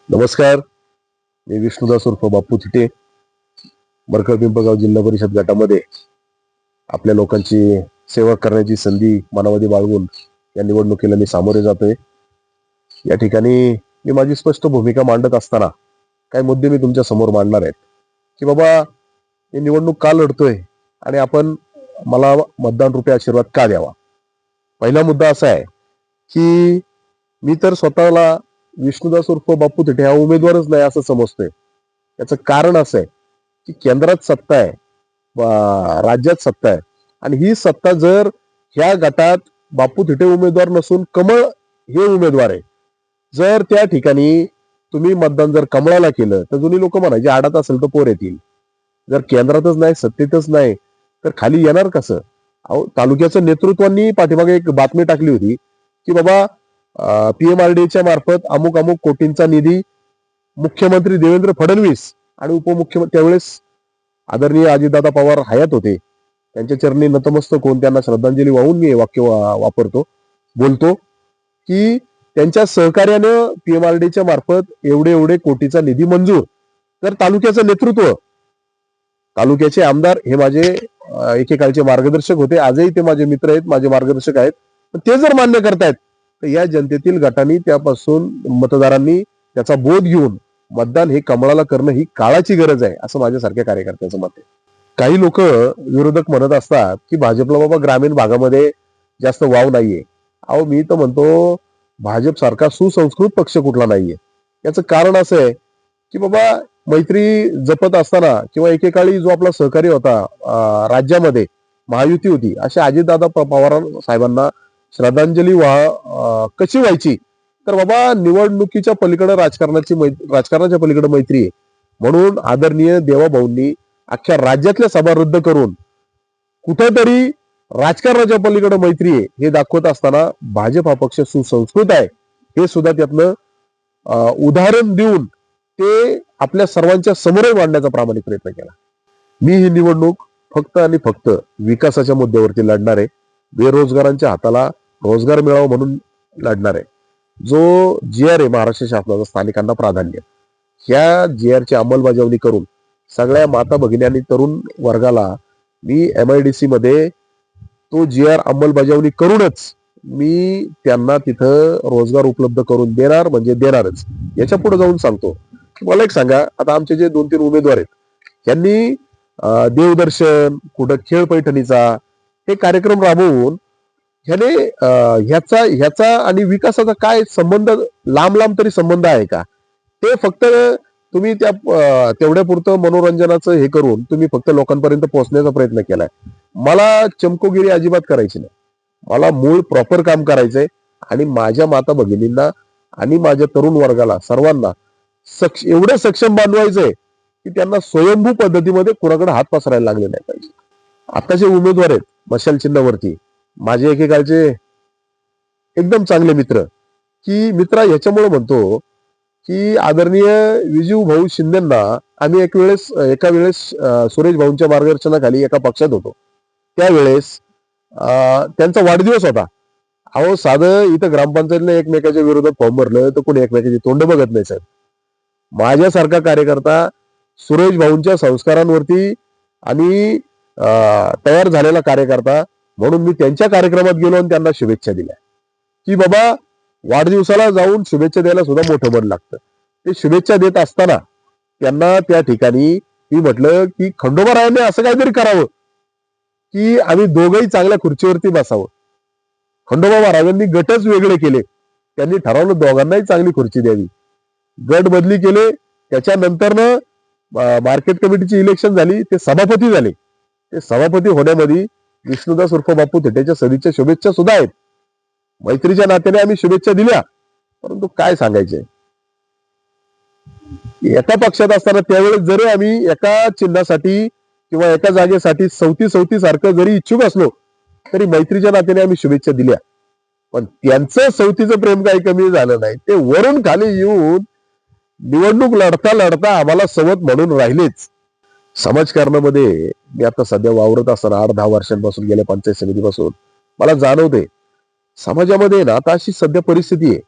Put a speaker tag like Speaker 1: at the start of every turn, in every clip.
Speaker 1: नमस्कार. मी विष्णुदास उर्फ बापू थिटे, मरकळ पिंपळगाव जिल्हा परिषद गटामध्ये आपल्या लोकांची सेवा करण्याची संधी मनामध्ये बाळगून या निवडणुकीला मी सामोरे जातोय. या ठिकाणी मी माझी स्पष्ट भूमिका मांडत असताना काही मुद्दे मी तुमच्या समोर मांडणार आहेत की बाबा मी निवडणूक का लढतोय आणि आपण मला मतदान रूपी आशीर्वाद का द्यावा. पहिला मुद्दा असा आहे की मी तर स्वतःला विष्णुदास उर्फ बापू थिटे हा उमेदवारच नाही असं समजतोय. याचं कारण असं आहे की केंद्रात सत्ता आहे, राज्यात सत्ता आहे आणि ही सत्ता जर ह्या गटात बापू थिटे उमेदवार नसून कमळ हे उमेदवार आहे. जर त्या ठिकाणी तुम्ही मतदान जर कमळाला केलं तर जुनी लोक म्हणायचे आडात असेल तर पोर येतील. जर केंद्रातच नाही, सत्तेतच नाही तर खाली येणार कसं. अहो, तालुक्याचं नेतृत्वांनी पाठीमागे एक बातमी टाकली होती की बाबा पीएमआरडीच्या मार्फत अमुक अमुक कोटींचा निधी मुख्यमंत्री देवेंद्र फडणवीस आणि उपमुख्यमंत्री त्यावेळेस आदरणीय अजितदादा पवार हयात होते, त्यांच्या चरणी नतमस्तक होऊन त्यांना श्रद्धांजली वाहून मी वाक्य बोलतो की त्यांच्या सहकार्यानं पीएमआरडीच्या मार्फत एवढे एवढे कोटीचा निधी मंजूर. तर तालुक्याचं नेतृत्व, तालुक्याचे आमदार हे माझे एकेकाळचे मार्गदर्शक होते, आजही ते माझे मित्र आहेत, माझे मार्गदर्शक आहेत. पण ते जर मान्य करतायत तर या जनतेतील गटांनी त्यापासून मतदारांनी त्याचा बोध घेऊन मतदान हे कमळाला करणं ही काळाची गरज आहे असं माझ्यासारख्या कार्यकर्त्याचं मत आहे. काही लोक विरोधक म्हणत असतात की भाजपला बाबा ग्रामीण भागामध्ये जास्त वाव नाहीये. अहो, मी तर म्हणतो भाजप सारखा सुसंस्कृत पक्ष कुठला नाहीये. याचं कारण असं आहे की बाबा मैत्री जपत असताना किंवा एकेकाळी जो आपला सहकारी होता राज्यामध्ये महायुती होती, अशा अजितदादा पवार साहेबांना श्रद्धांजली कशी व्हायची. तर बाबा निवडणुकीच्या पलीकडे राजकारणाच्या पलीकडे मैत्री आहे म्हणून आदरणीय देवाभाऊंनी अख्ख्या राज्यातल्या सभा रद्द करून कुठेतरी राजकारणाच्या पलीकडे मैत्री आहे हे दाखवत असताना भाजप हा पक्ष सुसंस्कृत आहे हे सुद्धा त्यातनं उदाहरण देऊन ते आपल्या सर्वांच्या समोर मांडण्याचा प्रामाणिक प्रयत्न केला. मी ही निवडणूक फक्त आणि फक्त विकासाच्या मुद्द्यावरती लढणार आहे. बेरोजगारांच्या हाताला रोजगार मिळावा म्हणून लढणार आहे. जो जीआर आहे महाराष्ट्र शासनाचा स्थानिकांना प्राधान्य, ह्या जीआरची अंमलबजावणी करून सगळ्या माता भगिनी आणि तरुण वर्गाला मी MIDC मध्ये तो जीआर अंमलबजावणी करूनच मी त्यांना तिथं रोजगार उपलब्ध करून देणार म्हणजे देणारच. याच्या पुढे जाऊन सांगतो, मला एक सांगा, आता आमचे जे 2-3 उमेदवार आहेत यांनी देवदर्शन, कुठं खेळ पैठणीचा हे कार्यक्रम राबवून ह्याचा आणि विकासाचा काय संबंध, लांब लांब तरी संबंध आहे का. ते फक्त तुम्ही तेवढ्या पुरतं मनोरंजनाचं हे करून तुम्ही फक्त लोकांपर्यंत पोहोचण्याचा प्रयत्न केलाय. मला चमकोगिरी अजिबात करायची नाही. मला मूळ प्रॉपर काम करायचंय आणि माझ्या माता भगिनींना आणि माझ्या तरुण वर्गाला सर्वांना एवढं सक्षम बनवायचंय की त्यांना स्वयंभू पद्धतीमध्ये कुणाकडे हात पसरायला लागले नाही पाहिजे. आताचे उमेदवार आहेत मशाल चिन्हावरती माझे एकेकाळचे एकदम चांगले मित्र, की मित्र ह्याच्यामुळे म्हणतो की आदरणीय विजू भाऊ शिंदेना आम्ही एका वेळेस सुरेश भाऊंच्या मार्गदर्शनाखाली एका पक्षात होतो. त्यावेळेस त्यांचा वाढदिवस होता. अहो, साधं इथं ग्रामपंचायतीने एकमेकाच्या विरोधात फॉर्म भरलं तर कोणी एकमेकाची तोंड बघत नाही साहेब. माझ्यासारखा कार्यकर्ता सुरेश भाऊंच्या संस्कारांवरती आणि तयार झालेला कार्यकर्ता म्हणून मी त्यांच्या कार्यक्रमात गेलो आणि त्यांना शुभेच्छा दिल्या की बाबा वाढदिवसाला जाऊन शुभेच्छा द्यायला सुद्धा मोठं मन लागतं. ते शुभेच्छा देत असताना त्यांना त्या ठिकाणी मी म्हटलं की खंडोबारायांनी असं काहीतरी करावं की आम्ही दोघंही चांगल्या खुर्चीवरती बसावं. खंडोबा महाराजांनी गटच वेगळे केले. त्यांनी ठरवलं दोघांनाही चांगली खुर्ची द्यावी. गट बदली केले. त्याच्यानंतरनं मार्केट कमिटीची इलेक्शन झाली, ते सभापती झाले. ते सभापती होण्यामध्ये विष्णुदास उर्फ बापू थिटेच्या सदिच्छा शुभेच्छा सुद्धा आहेत. मैत्रीच्या नात्याने आम्ही शुभेच्छा दिल्या. परंतु काय सांगायचे, एका पक्षात असताना त्यावेळेस जरी आम्ही एका चिन्हासाठी किंवा एका जागेसाठी सवती सारखं जरी इच्छुक असलो तरी मैत्रीच्या नात्याने आम्ही शुभेच्छा दिल्या. पण त्यांचं सवतीचं प्रेम काही कमी झालं नाही. ते वरून खाली येऊन निवडणूक लढता लढता आम्हाला सवत म्हणून राहिलेच. समाजकारणामध्ये मी आता सध्या वावरत असताना 8-10 वर्षांपासून गेल्या पंचायत समितीपासून मला जाणवते समाजामध्ये ना आता अशी सध्या परिस्थिती आहे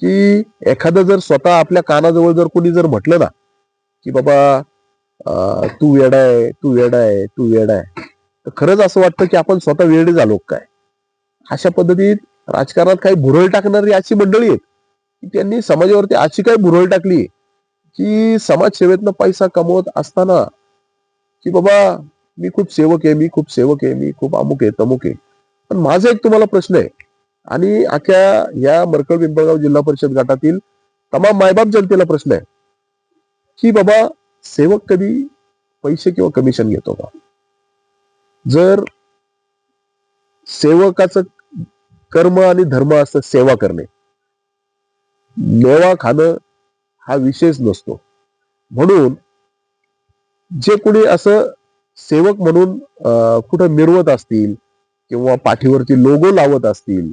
Speaker 1: की एखादं जर स्वतः आपल्या कानाजवळ जर कोणी जर म्हटलं ना की बाबा तू वेडा आहे, तू वेडा आहे, तू वेडा आहे, तर खरंच असं वाटतं की आपण स्वतः वेडे झालो काय. अशा पद्धतीत राजकारणात काही भुरळ टाकणारी अशी मंडळी आहेत की त्यांनी समाजावरती अशी काय भुरळ टाकली की समाजसेवेतनं पैसा कमवत असताना की बाबा मी खूप सेवक आहे, मी खूप सेवक आहे, मी खूप अमुक आहे, तमुक आहे. पण माझा एक तुम्हाला प्रश्न आहे आणि अख्ख्या या मरकळ पिंपळगाव जिल्हा परिषद गटातील तमाम मायबाप जनतेला प्रश्न आहे की बाबा सेवक कधी पैसे किंवा कमिशन घेतो का. जर सेवकाचं कर्म आणि धर्म असतं सेवा करणे, मेवा खाणं हा विषयच नसतो. म्हणून जे कोणी असं सेवक म्हणून कुठं मिरवत असतील किंवा पाठीवरती लोगो लावत असतील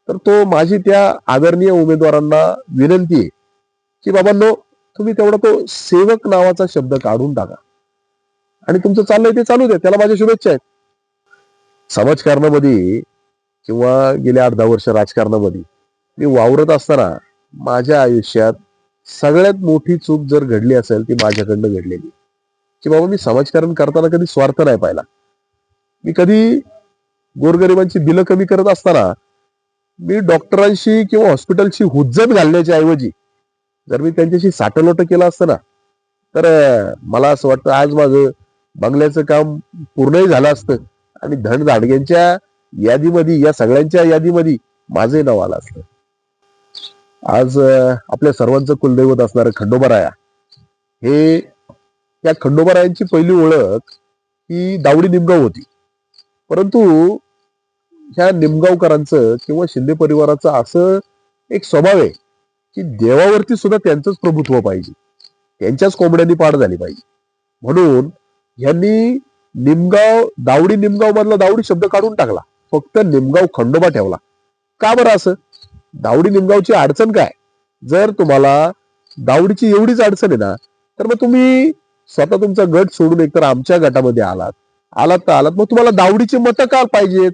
Speaker 1: तर तो माझी त्या आदरणीय उमेदवारांना विनंती आहे की बाबांनो तुम्ही तेवढा तो सेवक नावाचा शब्द काढून टाका आणि तुमचं चाललंय ते चालू दे, त्याला माझ्या शुभेच्छा आहेत. समाजकारणामध्ये किंवा गेल्या 8-10 वर्ष राजकारणामध्ये मी वावरत असताना माझ्या आयुष्यात सगळ्यात मोठी चूक जर घडली असेल ती माझ्याकडनं घडलेली की बाबा मी समाजकारण करताना कधी स्वार्थ नाही पाहिला. मी कधी गोरगरिबांची बिलं कमी करत असताना मी डॉक्टरांशी किंवा हॉस्पिटलची हुज्जत घालण्याच्या ऐवजी जर मी त्यांच्याशी साठलोट केलं असतं ना तर मला असं वाटतं आज माझं बंगल्याचं काम पूर्णही झालं असतं आणि धनधाडग्यांच्या यादीमध्ये या सगळ्यांच्या यादीमध्ये माझंही नाव आलं असतं. आज आपल्या सर्वांचं कुलदैवत असणारं खंडोबाराया हे या खंडोबारायांची पहिली ओळख ही दावडी निमगाव होती. परंतु ह्या निमगावकरांचं किंवा शिंदे परिवाराचं असं एक स्वभाव आहे की देवावरती सुद्धा त्यांचंच प्रभुत्व पाहिजे, त्यांच्याच कोंबड्यांनी पाड झाली पाहिजे. म्हणून यांनी दावडी निमगाव मधला दावडी शब्द काढून टाकला, फक्त निमगाव खंडोबा ठेवला. का बरं असं? दावडी निमगावची अडचण काय? जर तुम्हाला दावडीची एवढीच अडचण आहे ना तर मग तुम्ही स्वतः तुमचा गट सोडून एकतर आमच्या गटामध्ये आलात आलात तर आलात, मग तुम्हाला दावडीची मतं का पाहिजेत.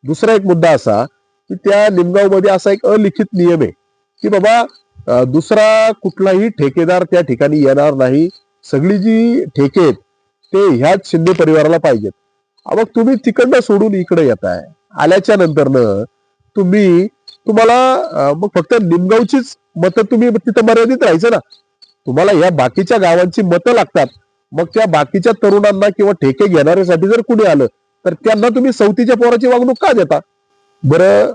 Speaker 1: दुसरा एक मुद्दा असा की त्या निमगाव मध्ये असा एक अलिखित नियम आहे की बाबा दुसरा कुठलाही ठेकेदार त्या ठिकाणी येणार नाही, सगळी जी ठेके आहेत ते ह्याच शिंदे परिवाराला पाहिजेत. मग तुम्ही तिकडनं सोडून इकडे येताय, आल्याच्या नंतरनं तुम्हाला मग फक्त निमगावचीच मतं तुम्ही तिथं मर्यादित राहायचं ना. तुम्हाला या बाकीच्या गावांची मतं लागतात. मग त्या बाकीच्या तरुणांना किंवा ठेके घेणाऱ्यासाठी जर कुणी आलं तर त्यांना तुम्ही सवतीच्या पोराची वागणूक का देता. बरं,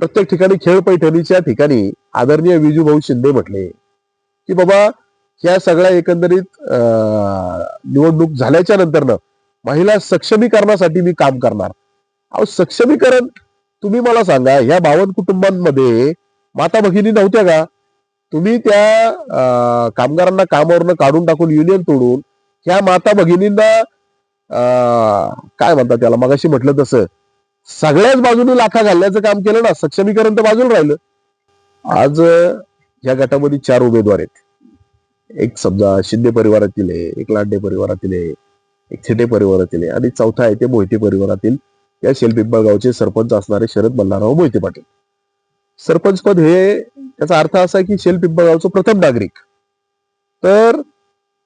Speaker 1: प्रत्येक ठिकाणी खेळ पैठणीच्या ठिकाणी आदरणीय विजूभाऊ शिंदे म्हटले की बाबा ह्या सगळ्या एकंदरीत निवडणूक झाल्याच्या नंतरनं महिला सक्षमीकरणासाठी मी काम करणार. अहो सक्षमीकरण तुम्ही मला सांगा, ह्या 52 कुटुंबांमध्ये माता भगिनी नव्हत्या का? तुम्ही त्या कामगारांना कामावरनं काढून टाकून युनियन तोडून ह्या माता भगिनींना काय म्हणतात त्याला मगाशी म्हटलं तसं सगळ्याच बाजूने लाथा घालण्याचं काम केलं ना. सक्षमीकरण तर बाजूला राहिलं. आज या गटामध्ये 4 उमेदवार आहेत. एक समजा शिंदे परिवारातील आहे, एक लांडे परिवारातील आहे, एक थिटे परिवारातील आहे आणि चौथा आहे ते मोहिते परिवारातील या शेलपिंपळगावचे सरपंच असणारे शरद मल्हारराव मोहिते पाटील. सरपंच पद हे त्याचा अर्थ असा आहे की शेलपिंपळगावचं प्रथम नागरिक. तर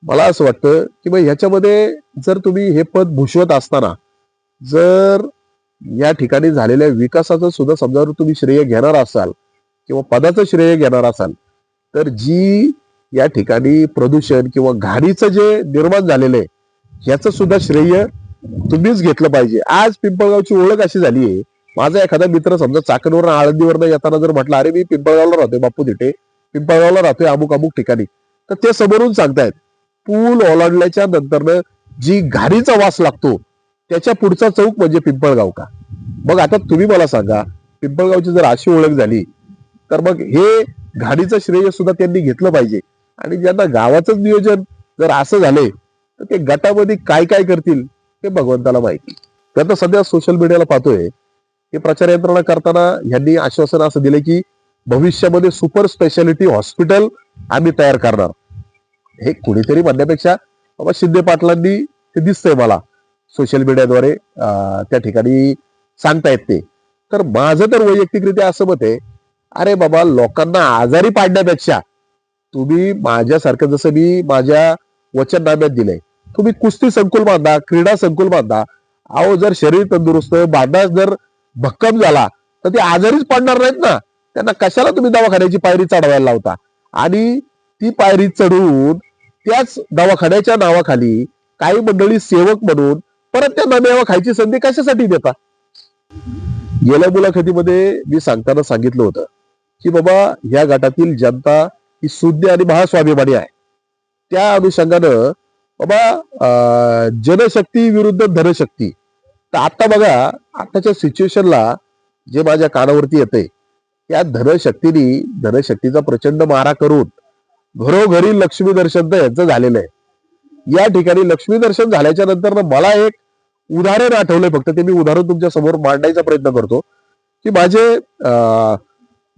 Speaker 1: मला असं वाटतं की मग ह्याच्यामध्ये जर तुम्ही हे पद भूषवत असताना जर या ठिकाणी झालेल्या विकासाचं सुद्धा समजा तुम्ही श्रेय घेणार असाल किंवा पदाचं श्रेय घेणार असाल तर जी या ठिकाणी प्रदूषण किंवा घाणीचं जे निर्माण झालेलं आहे ह्याचं सुद्धा श्रेय तुम्हीच घेतलं पाहिजे. आज पिंपळगावची ओळख अशी झाली आहे, माझा एखादा मित्र समजा चाकणवरून आळंदीवरनं येताना जर म्हटलं अरे मी पिंपळगावला राहतोय बापू तिथे, पिंपळगावला राहतोय अमुक अमुक ठिकाणी, तर ते समोरून सांगतायत पूल ओलांडल्याच्या नंतरनं जी घाणीचा वास लागतो त्याच्या पुढचा चौक म्हणजे पिंपळगाव का. मग आता तुम्ही मला सांगा, पिंपळगावची जर अशी ओळख झाली तर मग हे घाणीचं श्रेय सुद्धा त्यांनी घेतलं पाहिजे. आणि ज्यांना गावाचं नियोजन जर असं झालंय तर ते गटामध्ये काय काय करतील हे भगवंताला माहिती. तर आता सध्या सोशल मीडियाला पाहतोय की प्रचार यंत्रणा करताना यांनी आश्वासन असं दिले की भविष्यामध्ये सुपर स्पेशालिटी हॉस्पिटल आम्ही तयार करणार. हे कुणीतरी म्हणण्यापेक्षा बाबा शिंदे पाटलांनी ते दिसतंय मला सोशल मीडियाद्वारे त्या ठिकाणी सांगतायत ते. तर माझं तर वैयक्तिकरित्या असं मत आहे, अरे बाबा, लोकांना आजारी पाडण्यापेक्षा तुम्ही माझ्यासारखं, जसं मी माझ्या वचननाम्यात दिलंय, तुम्ही कुस्ती संकुल बांधा, क्रीडा संकुल बांधा. अहो, जर शरीर तंदुरुस्त, बांधा जर भक्कम झाला तर ते आजारीच पडणार नाहीत ना. त्यांना कशाला तुम्ही दवाखान्याची पायरी चढवायला लावता? आणि ती पायरी चढवून त्याच दवाखान्याच्या नावाखाली काही मंडळी सेवक म्हणून परत त्यांना मेवा खायची संधी कशासाठी देता? गेल्या मुलाखतीमध्ये मी सांगताना सांगितलं होतं की बाबा, ह्या गटातील जनता ही शुद्ध आणि महास्वाभिमानी आहे. त्या अनुषंगानं बाबा, जनशक्ती विरुद्ध धनशक्ती. तर आता बघा, आताच्या सिच्युएशनला जे माझ्या कानावरती येतंय, त्या धनशक्तीचा प्रचंड मारा करून घरोघरी लक्ष्मी दर्शन तर यांचं झालेलं आहे. या ठिकाणी लक्ष्मी दर्शन झाल्याच्या नंतर मला एक उदाहरण आठवलंय. फक्त ते मी उदाहरण तुमच्या समोर मांडायचा प्रयत्न करतो की माझे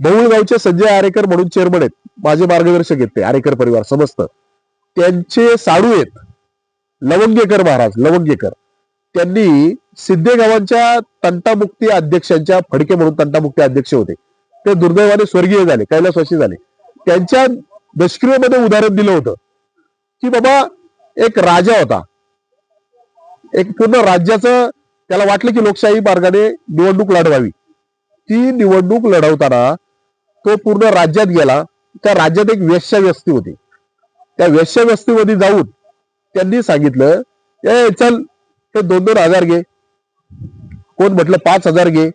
Speaker 1: बहुळगावचे संजय आरेकर म्हणून चेअरमन आहेत, माझे मार्गदर्शक आहेत, ते आरेकर परिवार समस्त. त्यांचे साडू आहेत लवंगेकर महाराज, लवंगेकर. त्यांनी सिद्धेगावांच्या तंटामुक्ती अध्यक्षांच्या, फडके म्हणून तंटामुक्ती अध्यक्ष होते, ते दुर्दैवाने स्वर्गीय झाले, कैलासवासी झाले. त्यांच्या दशक्रियेमध्ये उदाहरण दिलं होतं की बाबा, एक राजा होता, एक पूर्ण राज्याचं त्याला वाटलं की लोकशाही मार्गाने निवडणूक लढवावी. ती निवडणूक लढवताना तो पूर्ण राज्यात गेला. त्या राज्यात एक वेश्यावस्ती होती. त्या वेश्यावस्तीमध्ये जाऊन त्यांनी सांगितलं, ए चल, ते 2,000 घे, कोण म्हटलं 5,000 घे,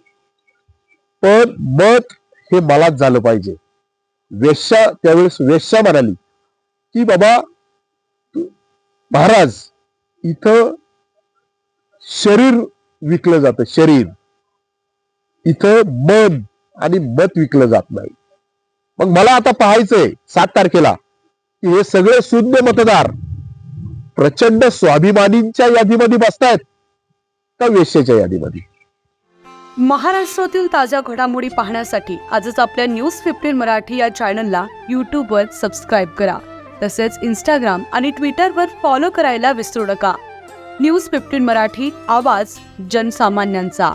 Speaker 1: पण मत हे मलाच झालं पाहिजे. वेश्या त्यावेळेस वेश्या म्हणाली की बाबा महाराज, इथं शरीर विकलं जातं, शरीर, इथं मन आणि मत विकलं जात नाही. मग मला आता पाहायचंय 7 तारखेला की हे सगळे शुद्ध मतदार प्रचंड स्वाभिमानींच्या यादीमध्ये बसतायत का वेश्याच्या यादीमध्ये.
Speaker 2: महाराष्ट्रातील ताज्या घडामोडी पाहण्यासाठी आजच आपल्या News15 मराठी या चॅनलला यूट्यूबवर सबस्क्राईब करा. तसेच इंस्टाग्राम आणि ट्विटरवर फॉलो करायला विसरू नका. News15 मराठी, आवाज जनसामान्यांचा.